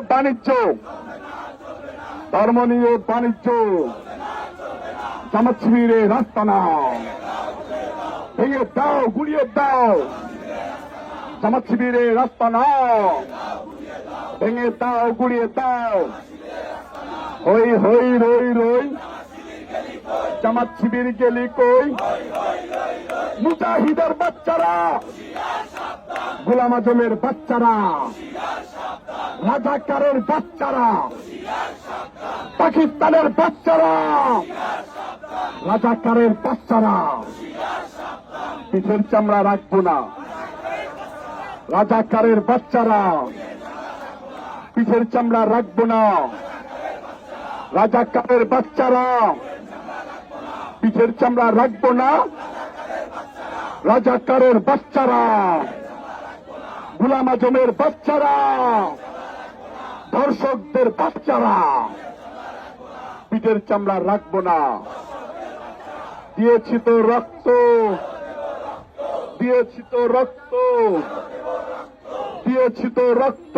বাণিজ্য, ধর্ম নিয়ে বাণিজ্য, জামাত শিবিরের রাস্তা না, ভেঙে দাও, গুড়িয়ে দাও। জামাত শিবিরের রাস্তা না, ভেঙে দাও, গুড়িয়ে দাও। হই হই রই রই, জামাত শিবির গেলি কই। মুজাহিদের বাচ্চারা, গোলাম আজমের বাচ্চারা, রাজাকারের বাচ্চারা, পাকিস্তানের বাচ্চারা, রাজাকারের বাচ্চারা, পিঠের চামড়া রাখবো না। রাজাকারের বাচ্চারা, পিঠের চামড়া রাখবো না। রাজাকারের বাচ্চারা, পিঠের চামড়া রাখবো না। রাজাকারের বাচ্চারা, গোলাম আজমের বাচ্চারা, ধর্ষকদের বাচ্চারা, পিঠের চামড়া রাখবো না। দিয়েছি তো রক্ত, দিয়েছি তো রক্ত, দিয়েছি তো রক্ত।